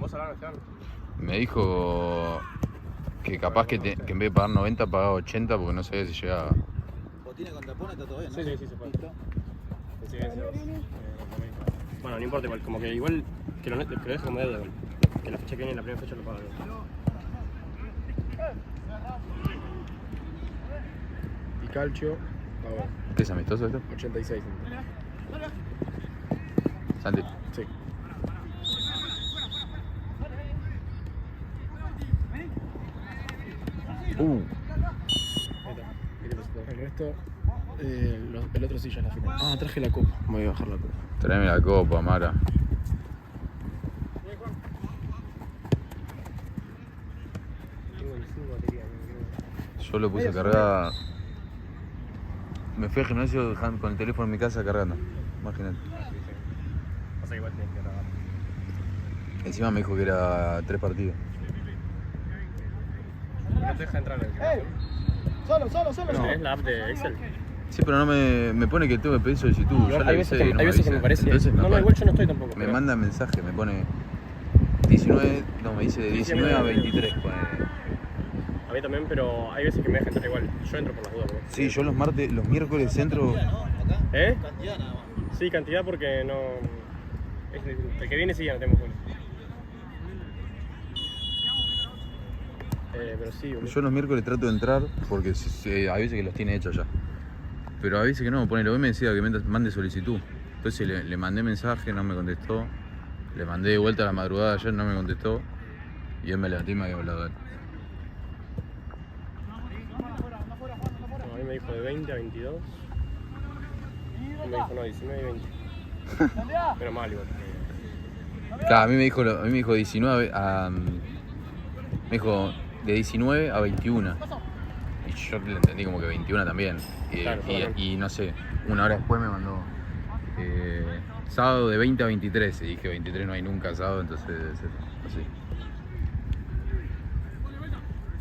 ¿Vos hablaron, Esteban? Me dijo que capaz que en vez de pagar 90 pagaba 80 porque no sabía si llegaba. Botina con tapones está todo bien, ¿no? Sí, se puede. Bueno, no importa igual, como que igual que lo dejo como deuda igual. Que la fecha que viene, la primera fecha lo pago. Y Calcio, ¿Qué es amistoso esto? 86. Santi. Sí. El resto, el otro sí ya es la final. Ah, traje la copa. Voy a bajar la copa. Tráeme la copa, Mara. Yo lo puse a cargar. Me fui al gimnasio dejando con el teléfono en mi casa cargando. Imagínate. O sea que igual tenés que grabar. Encima me dijo que era 3 partidos. No te deja entrar en el gimnasio. Solo. ¿No tenés la app de Excel? Sí, pero no me pone que tengo que pedir solicitud. Ya la Hay avisé veces y no hay veces que avisa. me parece. Entonces No, igual yo no estoy tampoco. Me pero- manda mensaje, me pone 19, no, me dice de 19 a 23. Pone. A mí también, pero hay veces que me deja entrar igual. Yo entro por las dudas. ¿No? Sí, yo los miércoles entro. ¿Eh? Cantidad nada más. Sí, cantidad porque no... El que viene sí ya no tenemos bueno. Pero sí, boludo. Yo los miércoles trato de entrar porque hay veces que los tiene hechos ya. Pero a veces que no, ponele, hoy me decía que mande solicitud. Entonces le mandé mensaje, no me contestó. Le mandé de vuelta a la madrugada ayer, no me contestó. Y él me levanté y me había hablado de él. No, a mí me dijo de 20 a 22. Y me dijo no, 19 y 20. Pero mal igual. Claro, a mí me dijo 19 a... Me dijo de 19 a 21. Y yo le entendí como que 21 también. Claro, Y no sé, una hora después me mandó sábado de 20 a 23. Y dije 23 no hay nunca sábado, entonces debe ser así.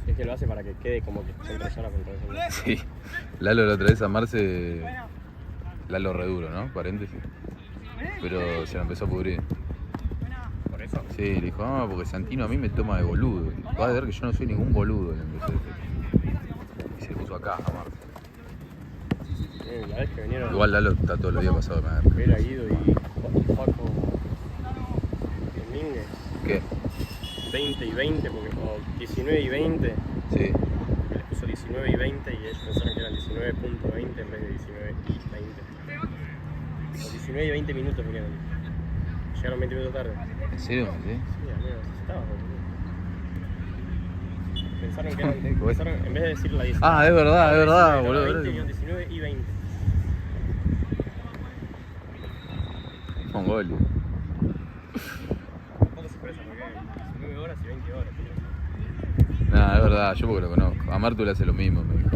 Es que lo hace para que quede como que son personas con todo eso. Sí, Lalo la otra vez a Marce, Lalo re duro, ¿no? Paréntesis. Pero se lo empezó a pudrir. ¿Por eso? Sí, le dijo, ah, porque Santino a mí me toma de boludo. Vas a ver que yo no soy ningún boludo, le empezó a decir. Y se le puso acá a Marce. La vez que vinieron... Igual Lalo está todos los días pasado de madre. Era Guido y Paco Domínguez. ¿Qué? 20 y 20, porque como 19 y 20, Sí. les puso 19 y 20 y ellos pensaron que eran 19.20 en vez de 19 y 20. Los 19 y 20 minutos vinieron. Llegaron 20 minutos tarde. ¿En serio? ¿Sí? Sí, amigo, estaba boludo. Pensaron que eran, en vez de decir la 19. Ah, es verdad, boludo. 20, dijeron 19 y 20. Mongolio. ¿Cuánto se presa? Porque 19 horas y 20 horas. Nah, es verdad, yo porque lo conozco. A Martu le hace lo mismo, me dijo.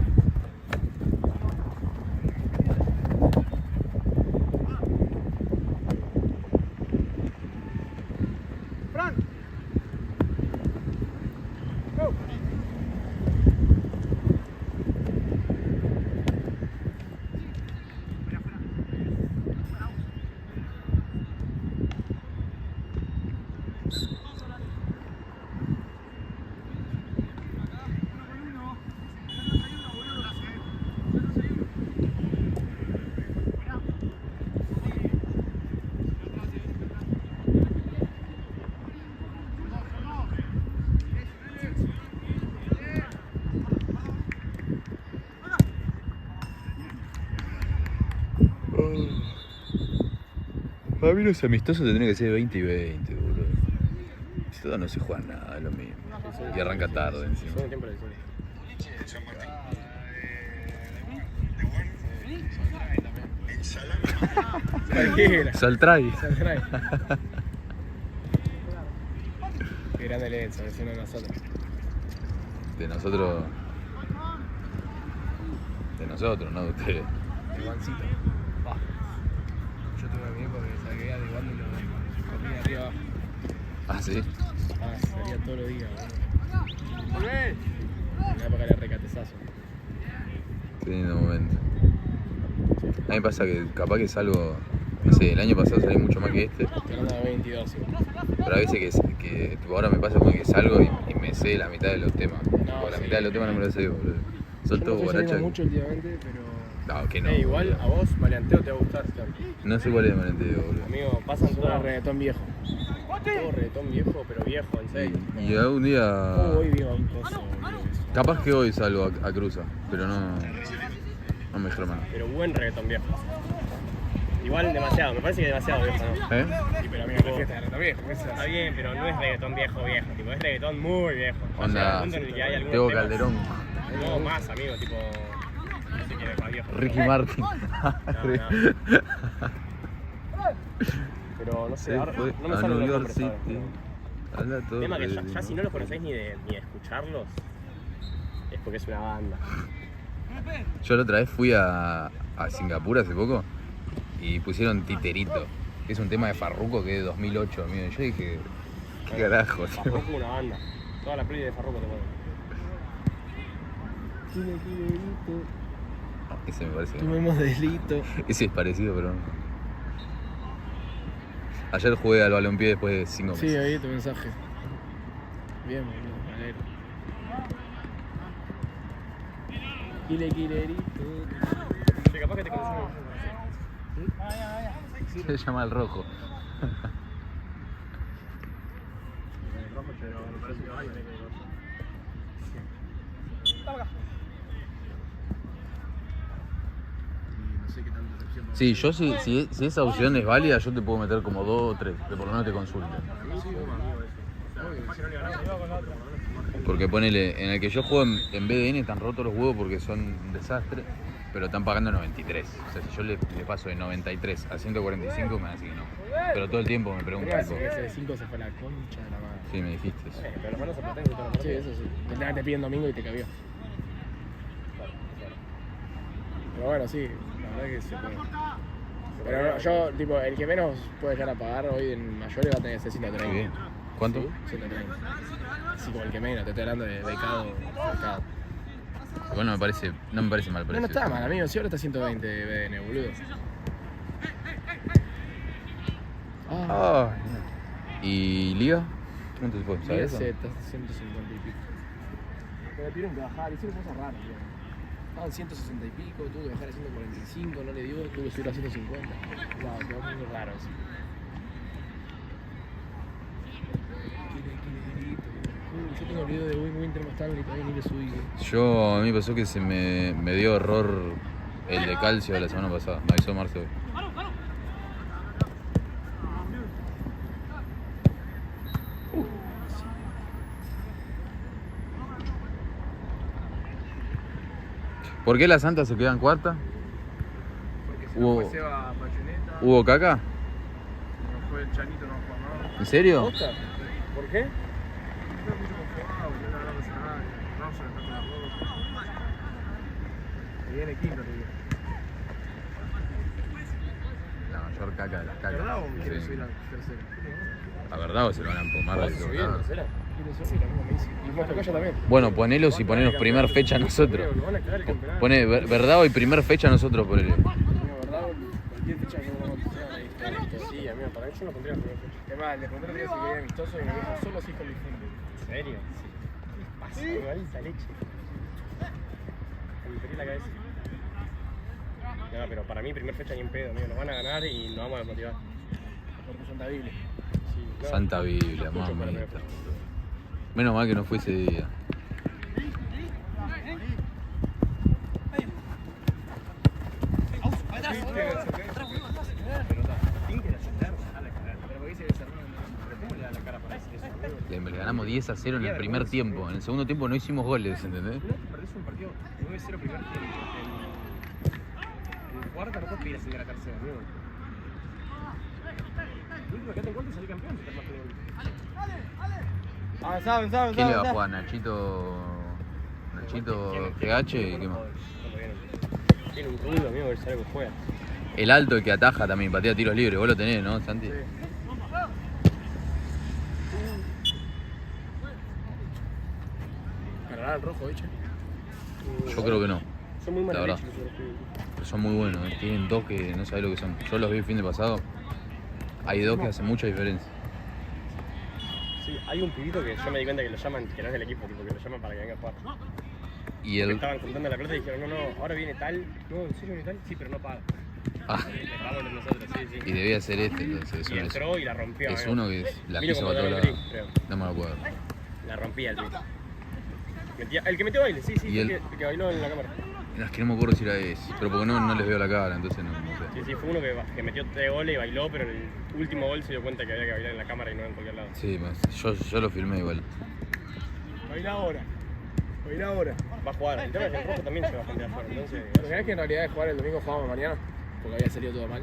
Para mí los amistosos tendrían que ser 20 y 20, boludo. Si todo no se juega nada, es lo mismo. Y arranca tarde encima. Son tiempo de decir. Cualquiera. Saltray. Qué grande Lenzo, vecino de nosotros. De nosotros. De nosotros, no de ustedes. El Juancito. Yo tuve a mi viejo que salía de Juan y lo comía arriba abajo. Ah, sí. Salía todos los días, boludo. En la época era recatezazo. Qué lindo momento. A mí me pasa que capaz que salgo No sé, el año pasado salí mucho más que este. Estoy hablando de 22, igual. Pero a veces que tipo, ahora me pasa como que salgo y me sé la mitad de los temas. O la sí. mitad de los temas no me los sé, boludo. Son Yo no todos estoy saliendo borrachos. mucho últimamente, pero... No, que no. Igual boludo. a vos, Maleanteo, te va a gustar. No sé cuál es el malenteo, boludo. Amigo, pasan Todo todo reggaetón viejo. todo reggaetón viejo, pero viejo, en serio. Y algún día. Hoy vivo a un coso, boludo. Capaz que hoy salgo a Cruza, pero no me dijeron nada. Pero buen reggaetón viejo. Igual demasiado, me parece que demasiado viejo, ¿no? ¿Eh? Sí, pero amigo, la fiesta de reggaetón viejo, ¿qué se Está hace? bien, pero no es reggaetón viejo, tipo, es reggaetón muy viejo. O sea, Onda, al punto en el que hay algunos Tego temas- Calderón, No, más, amigo, tipo. No sé quién es más viejo. Ricky Martin. No. Pero no sé, Se ahora fue no me a salen New los York nombres City. ahora, A la pero- torre tema que de ya si no los conocéis ni de escucharlos, es porque es una banda. Yo la otra vez fui a Singapur hace poco y pusieron Titerito, que es un tema de Farruko que es de 2008, amigo. Y yo dije, ¿qué carajo? tío? Farruko es una banda. Toda la play de Farruko te ponen. Ese me parece. Tomemos delito. Ese es parecido, pero no. Ayer jugué al balompié después de 5 meses. Sí, ahí tu mensaje. Bien, boludo, me alegro. Quilerito. Sí, capaz que te conocemos. Se llama El Rojo. No sé qué tanta decepción. Sí, yo si esa opción es válida, yo te puedo meter como 2 o 3, que por lo menos te consulten. Porque ponele, en el que yo juego en BDN están rotos los huevos porque son un desastre, pero están pagando 93. O sea, si yo le paso de 93 a 145 me van a decir que no. Pero todo el tiempo me preguntan, tipo, Ese 5 se fue a la concha de la madre. sí, me dijiste eso. Pero los manos se pretenden toda la Sí, partida. eso sí. Te piden domingo y te cabió. Claro, claro. Pero bueno, sí, la verdad que se puede. Pero no, yo, tipo, el que menos puede llegar a pagar hoy en mayores va a tener que ser Muy 130. bien. ¿Cuánto? 130. Así como el que menos, te estoy hablando de becado. Bueno, no me parece mal No, precio. no está mal, amigo. Si ahora está 120 de BDN, boludo. Ah, ¿y Liga? ¿Cuánto se fue? Liga ¿Sabes eso? Z, 150 y pico. Pero tuvieron que bajar, hicieron cosas raras, tío. Estaban 160 y pico, tuvo que bajar a 145, no le dio, tuvo que subir a 150. Claro, quedó muy raro eso. Yo tengo el video de Winter Stanley, todavía ni le subí. Yo, a mí me pasó que se me dio error el de calcio la semana pasada. Me avisó Marce hoy. ¿Por qué la Santa se queda en cuarta? Porque se nos fue Seba Pachuneta, ¿Hubo caca? no fue el Chanito, no fue más. ¿En serio? ¿Posta? ¿Por qué? Fue mucho conjugado, yo no hablaba nada, Ronson está con la ropa. Y viene quinto, te digo. La mayor caca de las cacas. ¿Verdad o quiere Sí. subir al tercero? La verdad o se lo van a empomar ¿Vos de subí todos en lados. tercera? Quiere subir, amigo, me dice. Y vos tocaya también. Bueno, ponelos y ponenos primer fecha nosotros. Lo van a cagar el campeonato. Pone verdad hoy primer fecha nosotros por el. No, ¿verdad? Cualquier fecha que no vamos Sí, amigo, para mí yo no pondría la primera fecha. Es más, le pregunté el día si quería amistoso y me dijo solo así con difunto. ¿En serio? Sí. ¿Qué pasa? Igualita leche. Me perdí la cabeza. No, pero para mí primer fecha ni en pedo, amigo. Nos van a ganar y nos vamos a desmotivar. Por tu Santa Biblia. Sí, no, Santa Biblia, mucho para la mamita. primera fecha. Menos mal que no fue ese día. Pero porque dice que se armó. ¿Cómo le da la cara para decir eso, amigo? Le ganamos 10-0 en el primer tiempo. En el segundo tiempo no hicimos goles, ¿entendés? No perdés un partido 9-0 primer tiempo. En cuarta no puedes pedir así a la tercera, amigo. Lo último que te encuentras es salir campeón si te armas con el... ¿Quién le va a jugar? Nachito GH y qué más. Tiene un ruido, amigo, que sabe que juega. El alto, el que ataja también, patea tiros libres. Vos lo tenés, ¿no, Santi? ¿Ganará el rojo, bicho? Yo creo que no. Son muy La mala verdad. leche los otros pibes. Pero son muy buenos, tienen dos que no sabés lo que son. Yo los vi el fin de pasado. Hay dos que hacen mucha diferencia. Sí, hay un pibito que yo me di cuenta que lo llaman, que no es del equipo, tipo, que lo llaman para que venga a jugar. Y Que el. estaban juntando la pelota y dijeron, no, ahora viene tal. No, ¿en serio viene tal? Sí, pero no paga. Ah, Le pagamos entre nosotros, sí, sí. y debía ser este, entonces. Es Y uno, entró y la rompió. es amigo. uno que la Vino pisa como para todos David lados. creo. No me acuerdo. La rompía el pibe. El que metió baile, sí, Y el que bailó en la cámara. No, es que no me acuerdo si era ese. Pero porque no les veo la cara, entonces no sé. Sí, sí, fue uno que metió 3 goles y bailó, pero en el último gol se dio cuenta que había que bailar en la cámara y no en cualquier lado. Sí, yo lo filmé igual. Baila ahora. Baila ahora. Va a jugar. El tema es que el rojo también lleva gente de afuera, entonces. ¿Pero sabés que en realidad de jugar el domingo jugábamos mañana? Porque había salido todo mal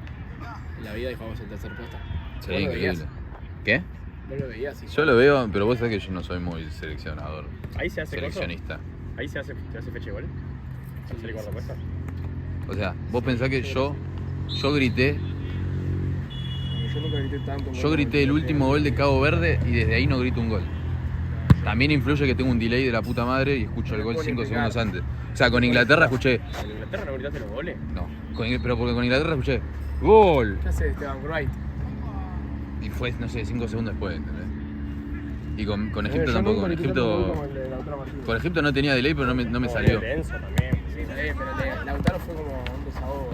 en la vida y jugamos el tercer puesto. Sería ¿Vos lo increíble. veías? ¿Qué? ¿Vos lo veías? Sí. Yo lo veo, pero vos sabés que yo no soy muy seleccionador. Ahí se hace coso. Seleccionista. Ahí se hace fecha de gol. Se hace el guardapuesta. O sea, vos pensás que yo grité. Yo nunca grité tanto. Yo grité el último gol de Cabo Verde y desde ahí no grito un gol. También influye que tengo un delay de la puta madre y escucho el gol 5 segundos antes. O sea, con Inglaterra escuché. ¿En Inglaterra no gritaste los goles? No, pero porque con Inglaterra escuché ¡gol! ¿Qué hace Esteban Wright? Y fue, no sé, 5 segundos después, ¿entendés? Y con Egipto Yo tampoco. nunca Con grité tanto gol Egipto, como el de Lautaro Martínez. con Egipto no tenía delay, pero no me salió. El de Enzo también. Sí, pero el de Lautaro fue como un desahogo.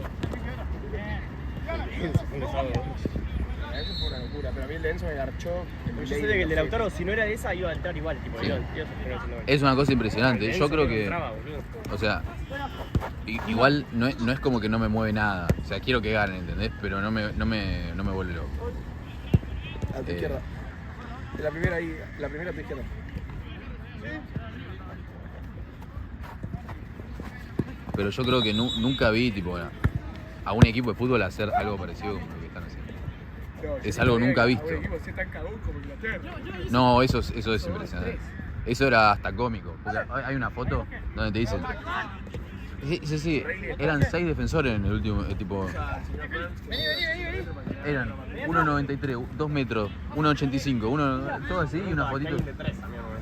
Un desahogo. Eso fue una locura, pero a mí el de Enzo me garchó. Yo sé que el de Lautaro, si no era esa, iba a entrar igual. Tipo, Sí. iba a terminar haciendo gol. Es una cosa impresionante. El de Yo Enzo creo no que. entraba, boludo. O sea, igual no es como que no me mueve nada. O sea, quiero que ganen, ¿entendés? Pero no me vuelve loco. A tu izquierda. La primera ahí, la primera a tu izquierda. Pero yo creo que nunca vi tipo a un equipo de fútbol hacer algo parecido como lo que están haciendo. No, Es yo algo no nunca sabía visto. que a un equipo así tan cagón como Inglaterra. No, eso es impresionante. Eso era hasta cómico. Porque hay una foto donde te dicen. Sí, eran 6 defensores en el último tipo. Eran 1.93, 2 metros, 1.85, todo así y una fotito.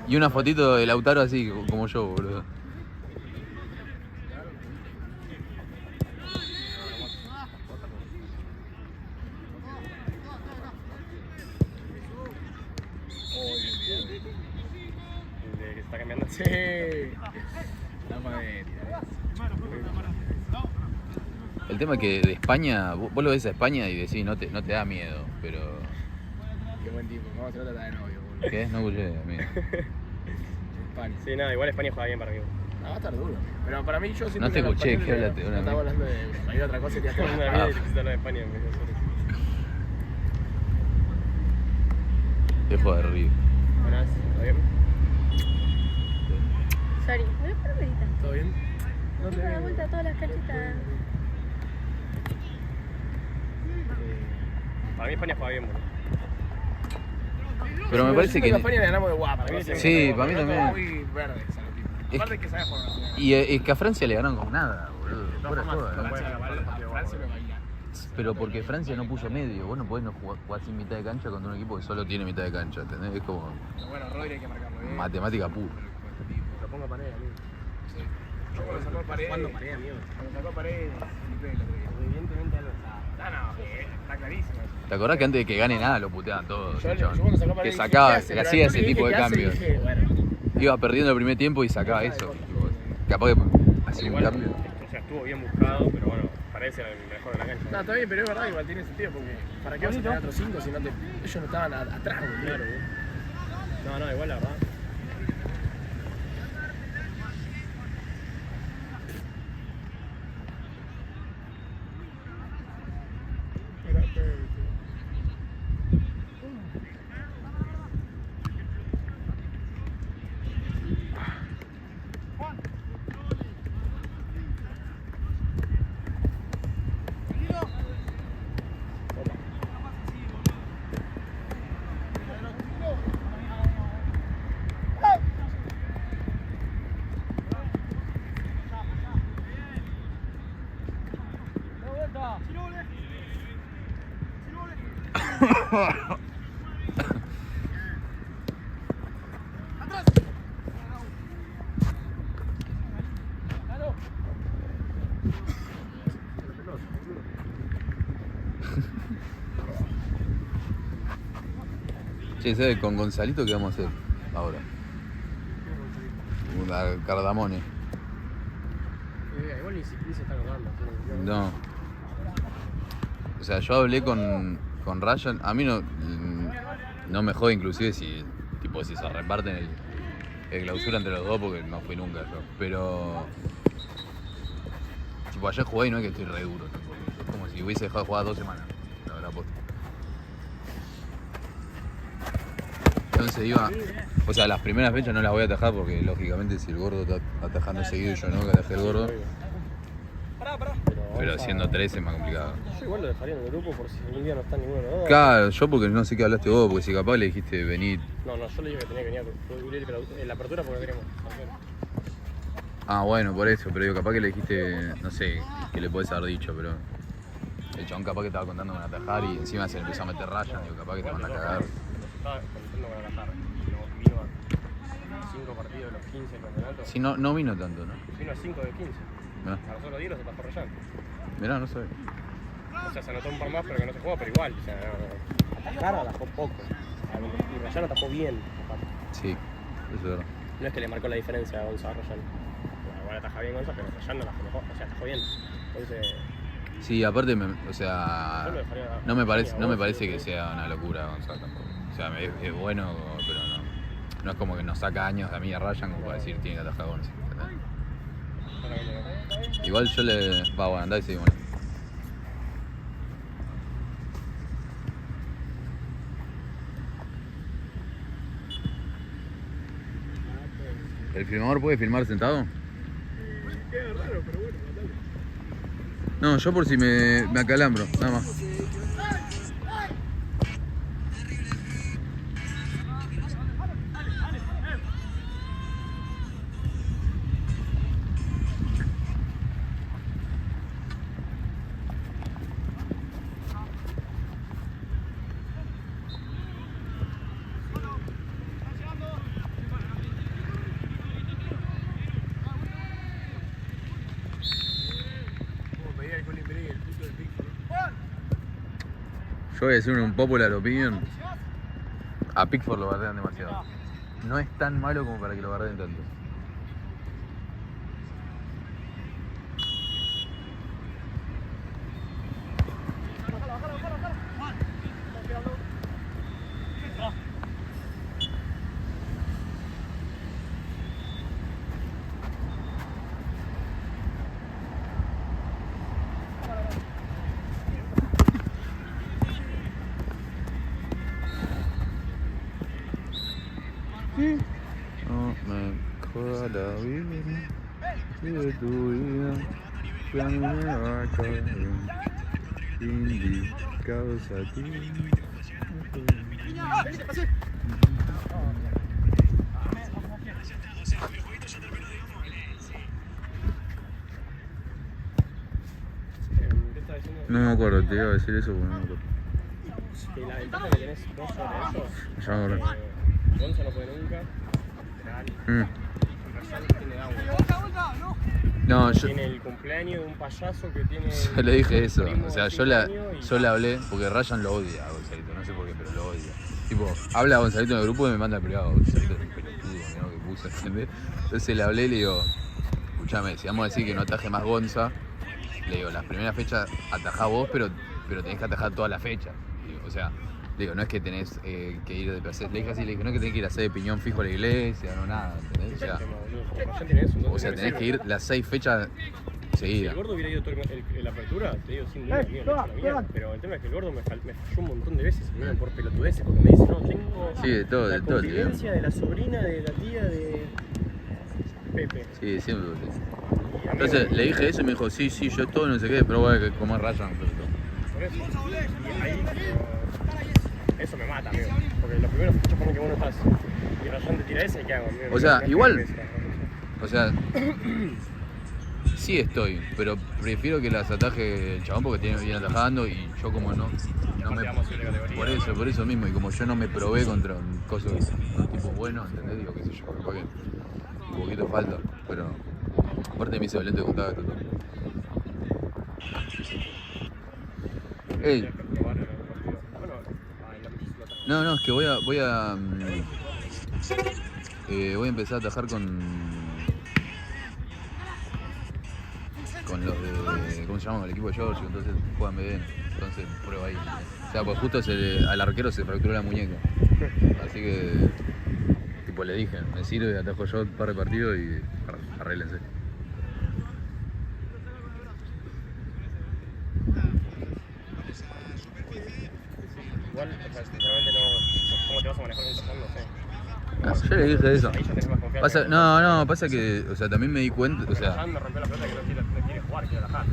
Y una fotito de Lautaro así, como yo, boludo. El de que se está cambiando. Sí. La madera. El tema es que de España, vos lo ves a España y decís, no te da miedo, pero. Qué buen tipo. Vamos a hacer otra de novio, boludo. ¿Qué? No escuché, amigo. España. Sí, nada, igual España juega bien para mí. No, va a estar duro. Pero para mí yo siento No te que los escuché, españoles ¿qué hablaste? no Una estamos hablando de cualquier otra cosa y ya está. Una vida y necesito hablar de España en vez de hacer eso. Dejo de reír. Buenas, ¿todo bien? Sorry, ¿me lo puedo meditar? ¿Todo bien? No te Da veo. vuelta a todas las canchitas. Para mí España juega bien, boludo. Pero me Yo parece siento que. a España le ganamos de guapa. Para mí no sé. sí, para mí Pero también. muy verdes a los tipos. Aparte que sabe jugar. Y es que a Francia le ganaron con nada, boludo. Fuera de joda, ¿no? Francia lo baila. Pero porque Francia no puso medio. Vos no podés no jugar sin mitad de cancha contra un equipo que solo tiene mitad de cancha, ¿entendés? Es como Pero bueno, Rodri hay que marcarlo bien. matemática pura. Lo pongo a pared, amigo. Sí. Yo cuando sacó a Paredes. ¿Cuándo pared, amigo? Cuando sacó a Paredes, flipé el otro día. Evidentemente algo está. No, está clarísimo eso. ¿Te acordás que antes de que gane nada lo puteaban todos? Yo el chabón? cuando sacó a Que Paredes dije, sacaba, ¿qué hace? que Pero hacía después ese dije, tipo de ¿qué hace? Y cambios. dije, bueno, Iba perdiendo el primer tiempo y sacaba eso. Tipo, capaz que hacía un Igual, cambio. o sea, estuvo bien buscado, pero bueno, parece el mejor de la cancha. no, está bien, pero es verdad, igual tiene sentido porque ¿para qué vas a tener otros 5 si no te... ellos no estaban atrás, boludo? Claro, no, igual la verdad. Che, ¿sabes con Gonzalito qué vamos a hacer ahora? Una Cardamone. Igual ni se está acordando. No. O sea, yo hablé con Ryan. A mí no me jode inclusive si se reparten el clausura entre los dos porque no fui nunca yo. Pero tipo ayer jugué y no es que estoy re duro tampoco. Es como si hubiese dejado de jugar 2 semanas. La verdad, posta. Entonces iba. O sea, las primeras fechas no las voy a atajar porque lógicamente si el gordo está atajando seguido y yo no, que atajé el gordo. Pero siendo 13 es más complicado. Yo igual lo dejaría en el grupo por si algún día no está ninguno de los dos. Claro, yo porque no sé qué hablaste vos, porque si capaz le dijiste venir. No, yo le dije que tenía que venir en la apertura porque queremos. Ah, bueno, por eso, pero digo, capaz que le dijiste, no sé, que le podés haber dicho, pero el chabón capaz que estaba contando con atajar y encima se le empezó a meter rayas, digo, capaz que te van a cagar. Estaba contando con atajar y no vino a 5 partidos de los 15 del campeonato. Sí, no vino tanto, ¿no? Vino a 5 de 15. Mirá. A los otros 10 los atajó Rayán. Mirá, no sé. O sea, se anotó un par más pero que no se jugó, pero igual. O sea, atajar atajó poco. Y Rayán atajó bien. Sí, eso es verdad. No es que le marcó la diferencia a Gonza a Rayán. Igual ataja bien Gonza, pero Rayán no atajó mejor. O sea, atajó bien. Entonces. Sí, aparte, o sea, Yo lo dejaría no me parece que sea una locura Gonzalo tampoco. O sea, es bueno, pero no es como que nos saca años de a mí a Ryan como para decir tiene que atajar a Gonza. Igual yo le... bueno, andá y seguimos. ¿El filmador puede filmar sentado? Queda raro, pero bueno, dale. No, yo por si me acalambro, nada más. Yo voy a decir un popular opinion. A Pickford lo bardean demasiado. No es tan malo como para que lo bardeen tanto. No me joda la vida, sigue tu vida, que a mí me va a caer, indicados a ti. No me acuerdo, te iba a decir eso porque no me acuerdo. Que la ventaja que tenés vos sobre ellos. Ya me acuerdo. Gonza no puede nunca. Rayán tiene agua. No, Tiene el cumpleaños de un payaso que tiene. yo le dije eso, primo o sea, de yo 5 años y- le hablé porque Ryan lo odia a Gonzalito, no sé por qué, pero lo odia. Tipo, habla a Gonzalito en el grupo y me manda al privado, Gonzalito es un pelotudo, ¿no? Que puso, ¿entendés? Entonces le hablé y le digo, escuchame, si vamos a decir que no ataje más Gonza, le digo, las primeras fechas atajá vos, pero tenés que atajar todas las fechas. O sea, le digo, no es que tenés que ir de placer. Le dije así, le dije, no es que tenés que ir a hacer de piñón fijo a la iglesia, no nada, ¿entendés? Rayán tiene eso, O sea, tenés que ir las 6 fechas Si seguidas. el gordo hubiera ido todo la apertura, te digo sin duda que iba a la mierda. Pero el tema es que el gordo me falló un montón de veces, me por pelotudeces, porque me dice, no, tengo Sí, de todo, la de todo el tiempo. confidencia de la sobrina, de la tía, de Pepe. Sí, siempre. Y a mí Entonces me- le dije eso y me dijo, sí, yo todo, no sé qué, pero bueno, que como es Ryan. Por eso. Y ahí, eso me mata, amigo. Porque los primeros fechos ponen que vos no estás. Y Rayán te tira ese y ¿qué hago? Amigo? O sea, Me igual- pesa. O sea, sí estoy, pero prefiero que las ataje el chabón porque tiene bien atajando y yo como no me... Aparte vamos a subir de categoría. Por eso mismo, y como yo no me probé contra un coso, un tipo bueno, ¿entendés? Digo, qué sé yo, capaz que un poquito falta, pero aparte me hice violento de contacto todo. Ey, Probar el partido. Bueno, la lo atajó No, es que voy a empezar a atajar con los de, ¿cómo se llama? Con el equipo de George, entonces juegan bien, entonces pruebo ahí. O sea, pues justo al arquero se fracturó la muñeca, así que tipo le dije, me sirve, atajo yo un par de partidos y arréglense. Igual, o sea, sinceramente no. ¿Cómo te vas a manejar con Tarzán? No sé. Yo le dije eso. Ahí ya tenés más confianza. Pasa que, o sea, también me di cuenta, o sea... Tarzán me rompió la pelota que no quiere jugar, quiere atajar.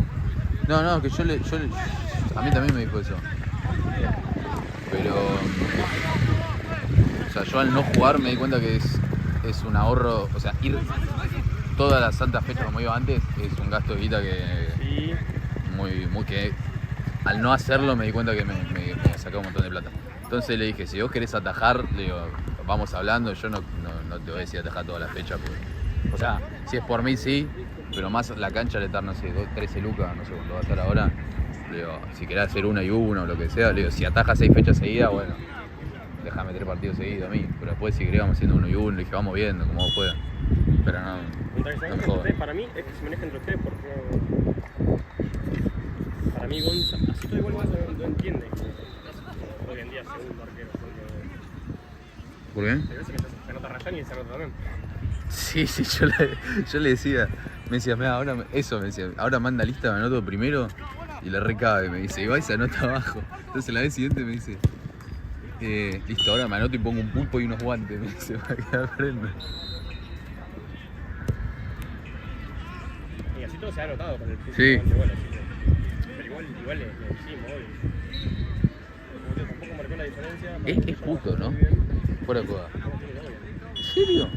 No, que yo a mí también me dijo eso. Pero... O sea, yo al no jugar me di cuenta que es un ahorro, o sea, ir todas las santas fechas como iba antes es un gasto de guita que... Sí. Muy que... Al no hacerlo me di cuenta que me sacaba un montón de plata. Entonces le dije, si vos querés atajar, le digo, vamos hablando, yo no te voy a decir atajar toda la fecha. Porque, o sea, si es por mí sí, pero más la cancha le estar, no sé, 13 lucas, no sé cuánto va a estar ahora. Le digo, si querés hacer 1 y 1 o lo que sea, le digo, si atajas 6 fechas seguidas, bueno, déjame 3 partidos seguidos a mí. Pero después si querés vamos haciendo 1 y 1, le dije, vamos viendo como vos puedas. Pero no me jodas. Para mí es que se maneja entre ustedes porque... Para mí Gonza, así todo igual no entiende. Hoy en día segundo arquero. ¿Por qué? Hay veces que se anota Rayán y se anota también. Sí, yo le decía, me decía, mira, ahora ahora manda lista, me anoto primero y le recabe, me dice, y va y se anota abajo. Entonces la vez siguiente me dice, listo, ahora me anoto y pongo un pulpo y unos guantes, me dice, para que aprenda. Y así todo se ha anotado con el pulpo. Sí. Bueno, pero igual le decimos hoy. Tampoco marcó la diferencia. Es puto, ¿no? Fuera de joda. ¿En serio?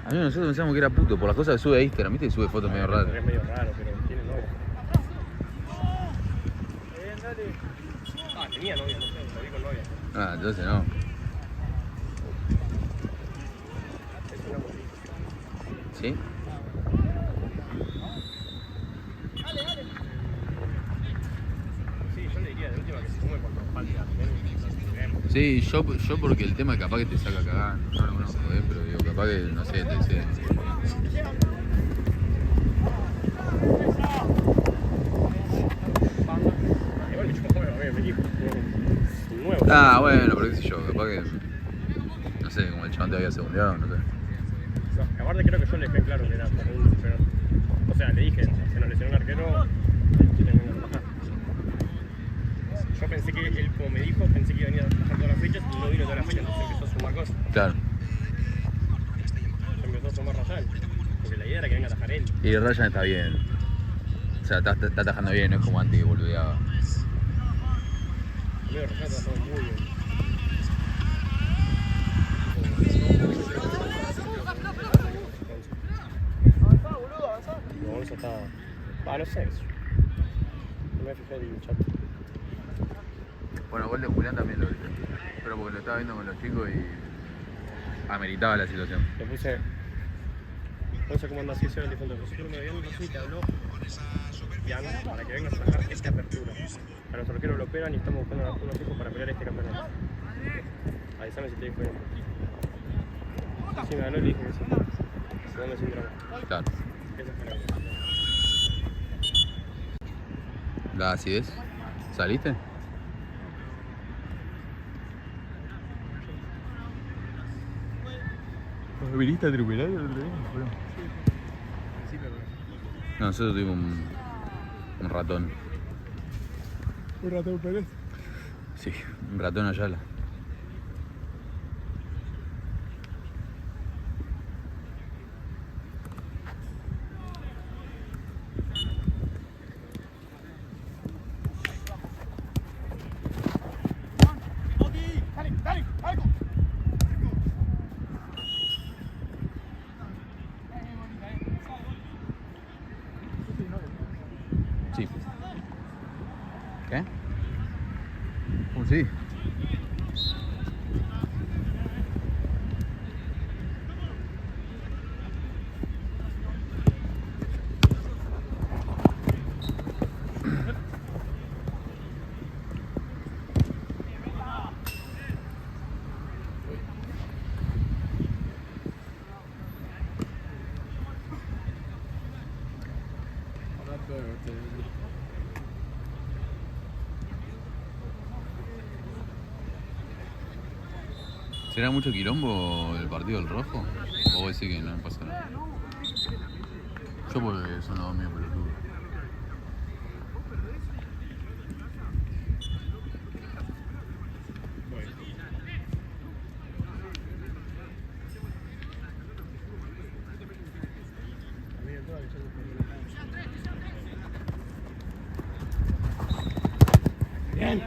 A mí nosotros pensamos que era puto, por las cosas que sube a Instagram, ¿viste? Y sube fotos medio raras. Es medio raro, pero tiene novia. Tenía novia, no sé, lo vi con novia. Ah, entonces no. Es una bolita. ¿Sí? Sí, yo le diría de última que se fume cuando falta. Sí, yo porque el tema capaz que te saca cagando, no lo conozco, pero digo, capaz que, no sé, te dice... Igual me chupo huevo, me dijo. Nuevo. Ah, bueno, pero qué sé yo, capaz que... No sé, como el chabón te había segundeado, no sé. No, aparte creo que yo le dejé claro que era por un pero, o sea, le dije, se nos lesionó un arquero, tengo que bajar. Yo pensé que él, como me dijo, pensé que iba a venir a bajar todas las fechas y no vino todas las fechas, entonces empezó a sumar cosas. Claro. Empezó a sumar Rayán, porque la idea era que venga a atajar él. Y Ryan está bien. O sea, está atajando bien, no es como antes que boludeaba. Amigo, Rayán está atajando muy bien. No, eso está... no sé eso. No me fijé en el chat. Bueno, gol de Julián también lo viste. Pero porque lo estaba viendo con los chicos y ameritaba la situación. Le puse... No sé cómo anda así, se ve el difunto. Nosotros me habían y te habló Jan para que vengas a trabajar esta apertura. A nuestro arquero lo operan y estamos buscando unos hijos para pelear este campeonato. Avísame si te dijo bien. Sí, me ganó y le dije que sí. Segundo sin drama. Claro. Eso fue La acidez. ¿Saliste? ¿Viniste a tripular el otro día? Sí, pero... No, nosotros tuvimos un ratón. ¿Un ratón Pérez? Sí, un ratón Ayala. Sí. ¿Qué? ¿Cómo sí? ¿Será mucho quilombo el partido del rojo? ¿O vos decís que no pasa nada? Yo porque son los dos míos pelotudos. Bien.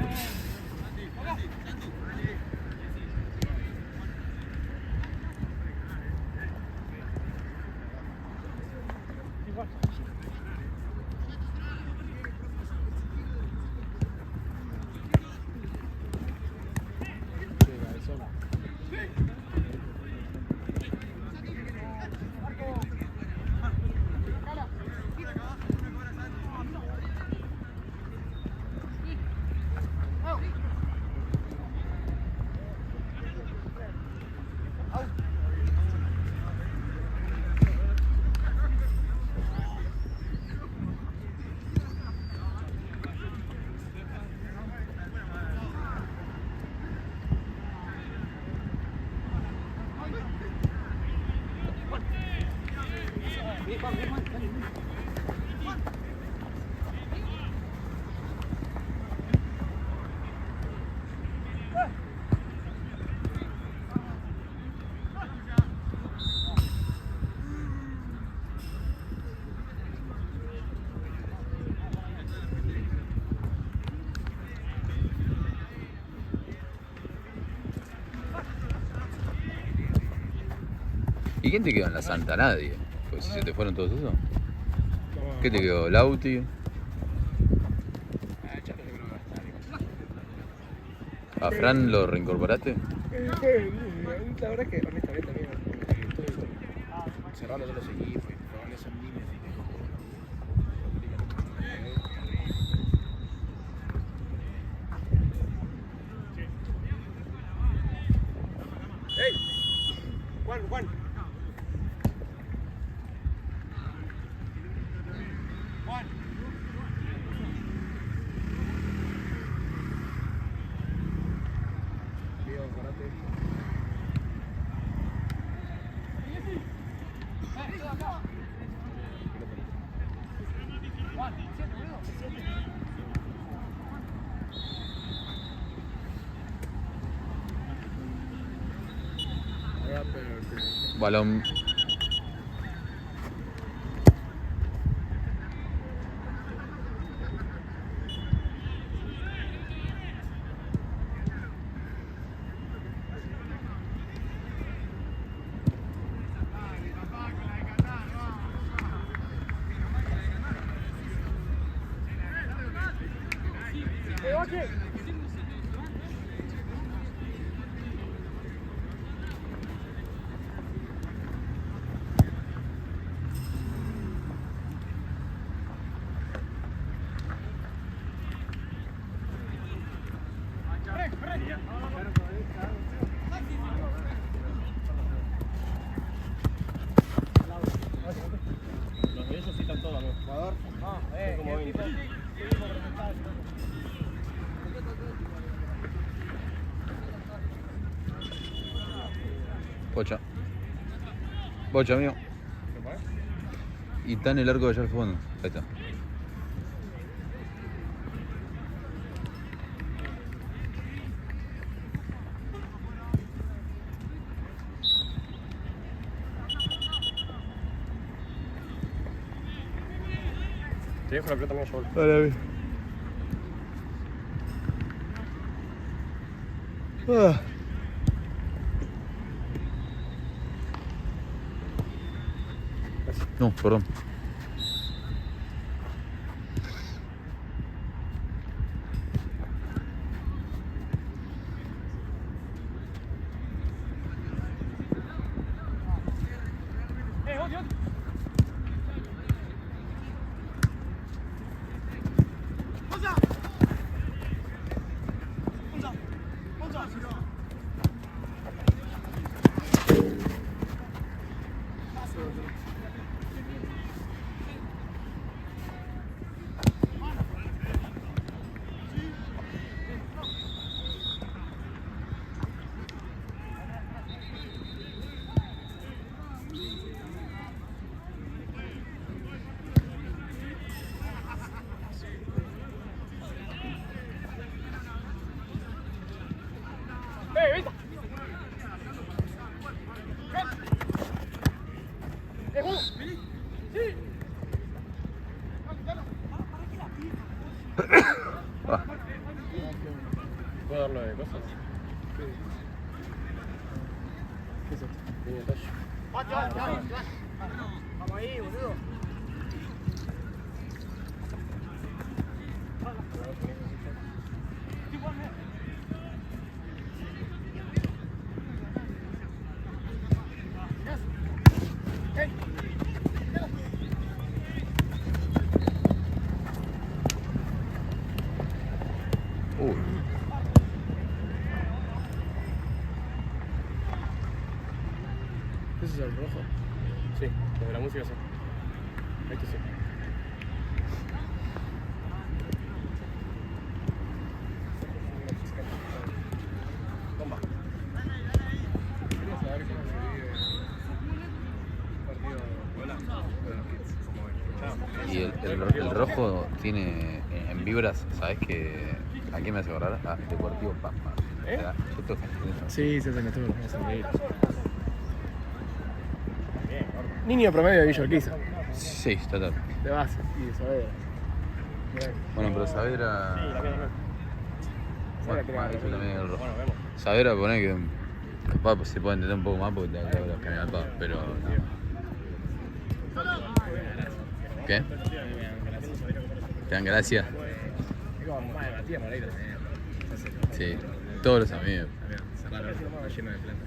¿Y quién te quedó en la Santa? Nadie. Pues si se te fueron todos esos. ¿Qué te quedó? ¿Lauti? ¿A Fran lo reincorporaste? La verdad que honestamente a mí estoy cerrando todos los equipos y con esos niños y Juan. Balón. Los de ellos sí están todos, amigo. Son como 20. Bocha. Bocha, amigo. Y está en el arco de allá al fondo. Ahí está. Te dejo la pelota mía, yo. Dale, bien. Ah. No, perdón. ¿Qué es esto? Tiene touch. Vamos ahí, boludo. Uy. ¿Ese es el rojo? Sí, desde la música sí. Esto sí. Bomba. Quería saber cómo se vive un partido de los Kids. Y el rojo tiene en vibras, ¿sabes qué? ¿A qué me hace acordar? A Deportivo Pampa. ¿Eh? O sea, yo toco eso. Sí, se hacen esto, vamos a reír. Bien, gordo. Niño promedio de Villa Urquiza, Sí, total. de base y de Saavedra. Bueno, pero Saavedra. Sí, la mía también. Bueno, eso también es el rojo. Bueno, vemos. Saavedra pone que capaz se puede entender un poco más porque te acabo de caminar todo, pero. ¿Qué? ¿Te dan gracias? Es como más de Matías Moreira también. Sí, todos los amigos. Cerrar el está lleno de plata.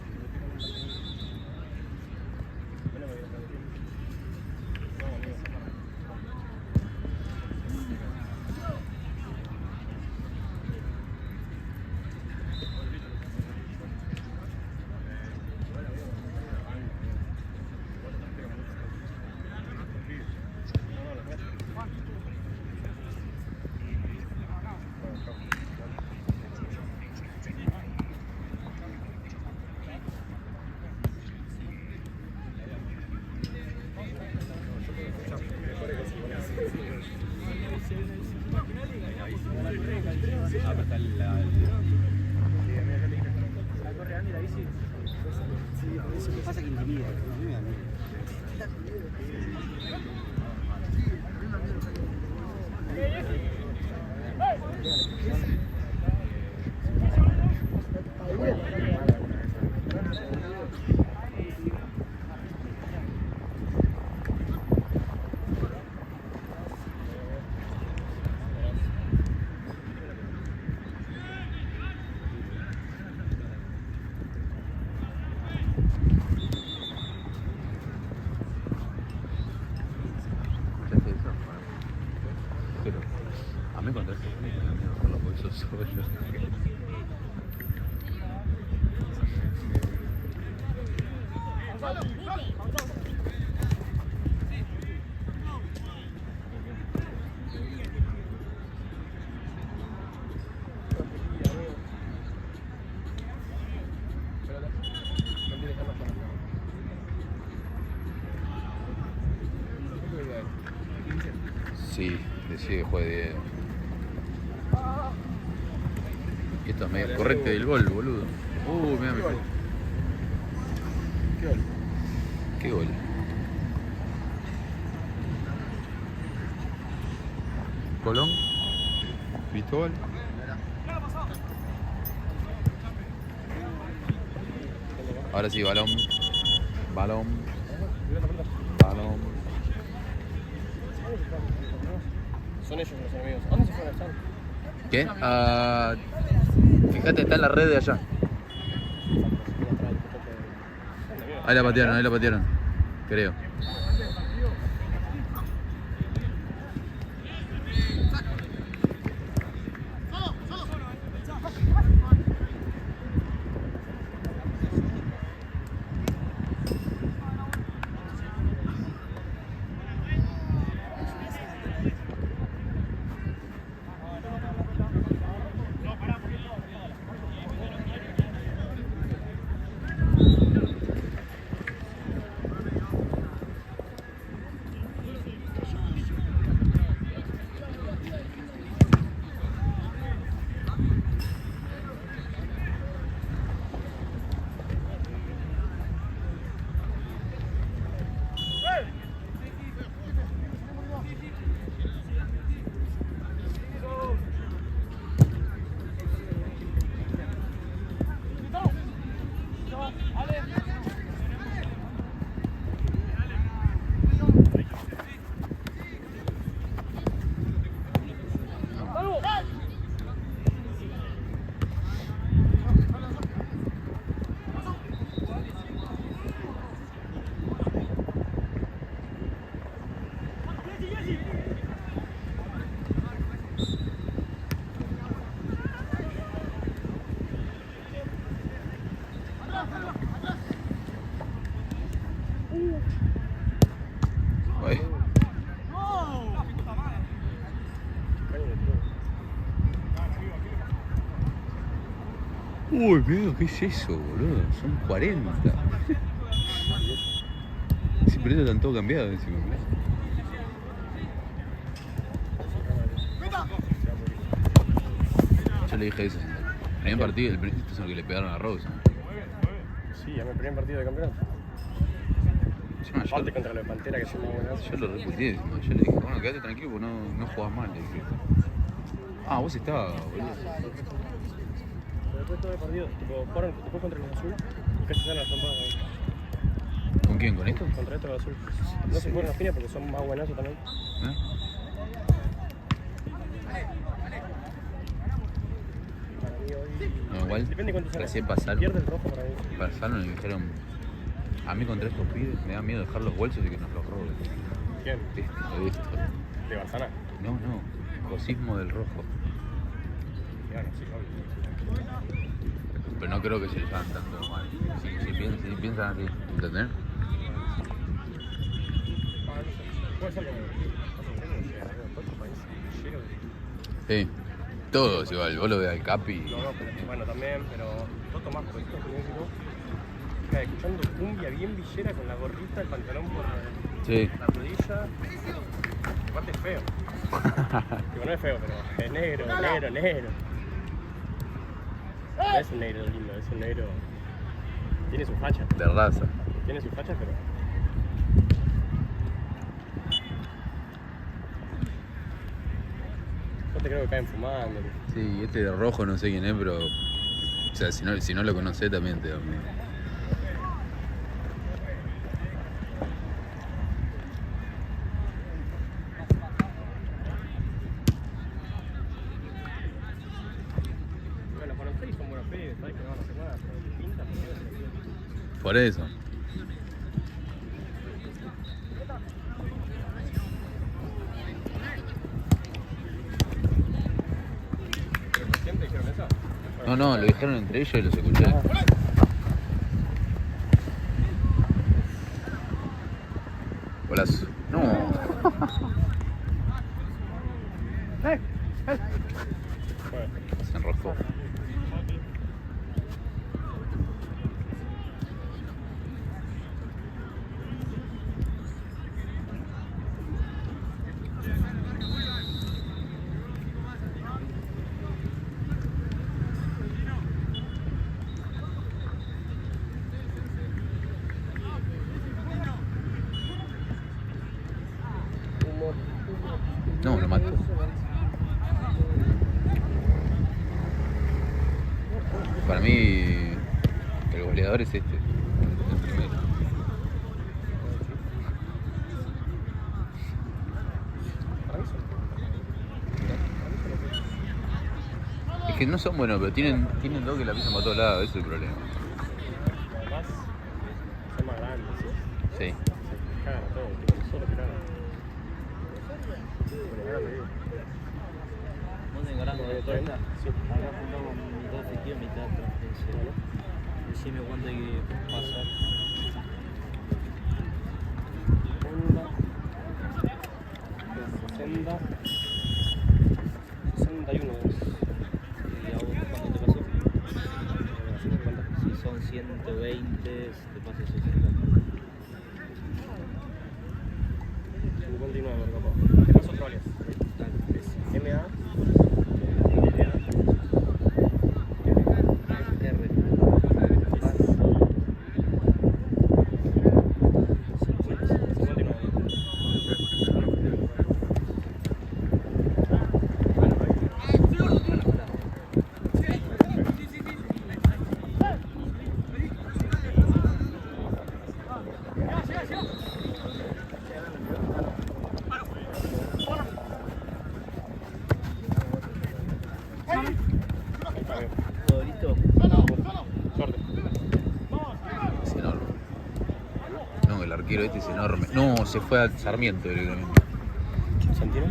¿Escuchaste eso? Pero a mí cuando hace frío me da miedo por los bolsos solos. Sí, decide que juegue 10. Y esto es medio correte del gol, boludo. Mira mi gol. ¿Qué gol? ¿Qué gol? Colón. Cristóbal. Ahora sí, balón. Balón. Balón. Son ellos los enemigos. ¿A dónde se fueron a estar? ¿Qué? Fíjate, está en la red de allá. Ahí la patearon. Creo. Ay. Uy, miedo, ¿qué es eso, boludo? Son 40. Sí, pero ellos están todos cambiados encima. Yo le dije eso. El primer partido, esto es lo que le pegaron a Rose. Sí, a mi primer partido de campeonato. Encima yo, Aparte contra los Pantera que son muy buenas. yo lo reputí encima. Yo le dije, bueno, quédate tranquilo porque no jugás mal. Le dije. Ah, vos estabas, boludo. Pero después todo el partido, tipo, jugaron después contra los Azul y casi se dan las trompadas. ¿Con quién? ¿Con esto? Contra estos Azul. No se fueron las piñas porque son más buenazos también. ¿Eh? Para mí hoy... No, igual, Depende de cuánto se recién pasaron. Pierde el rojo para mí. Pasaron y me dijeron, a mí contra estos pibes me da miedo dejar los bolsos y que nos los roben. ¿Quién? Esto. ¿De Barzana? No, cosismo del rojo. Claro, sí, obvio. Pero no creo que se lo hagan tanto mal. Si piensan así, ¿entendés? Puede ser que otro país lleno de... Sí. Todos igual, vos lo ves al Capi. No, pero bueno, también, pero Toto más puesto, escuchando cumbia bien villera con la gorrita, el pantalón por Sí. la rodilla. Aparte es feo. Digo, no es feo, pero es negro. No es un negro lindo, es un negro... Tiene su facha. De raza. Tiene su facha, pero... Yo te creo que caen fumando. Sí, este de rojo no sé quién es, pero... O sea, si no lo conocés también te da miedo. Bueno, para ustedes son buenos pibes, sabes que no van a hacer nada, pero pintan, Por eso. ¿Siempre dijeron eso? No, lo dijeron entre ellos y los escuché. Golazo. No. Se enroscó. No, lo mató. Para mí, el goleador es este. El primero. Es que no son buenos, pero tienen dos que la pisan para todos lados, ese es el problema. Además, son más grandes, ¿sí? Sí. Se cagan a todos, tipo, solo que nada. ¿Vos encarás con esto? Acá Sí. juntamos mitad efectivo, mitad transferencia. Decime cuánto hay que pasar. Honda 61 ¿Y a vos cuánto te pasó? Si son 120, te pasa 60. 59, capaz. Te paso otro alias. Es MA. ¿Todo listo? Suerte. Es enorme. No, el arquero este es enorme. No, se fue a Sarmiento directamente. ¿Santino?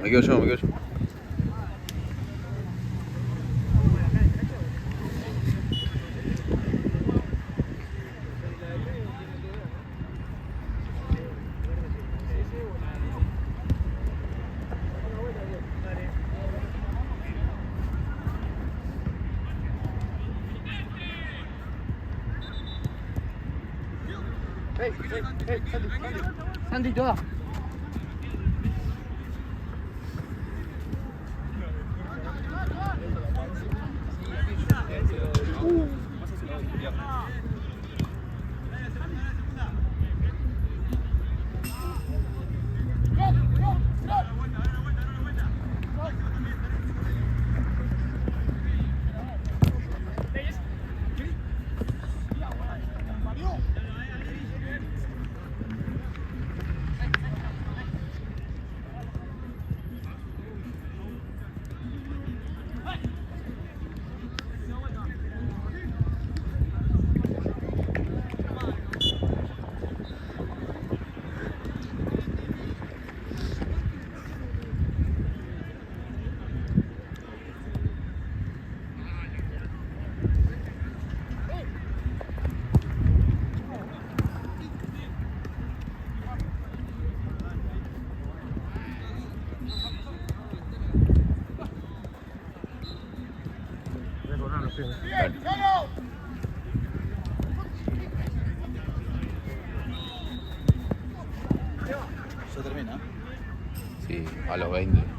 Me quedo yo. Santi, toda. Voy a cobrar los pibes. ¿Ya termina? Sí, a los 20.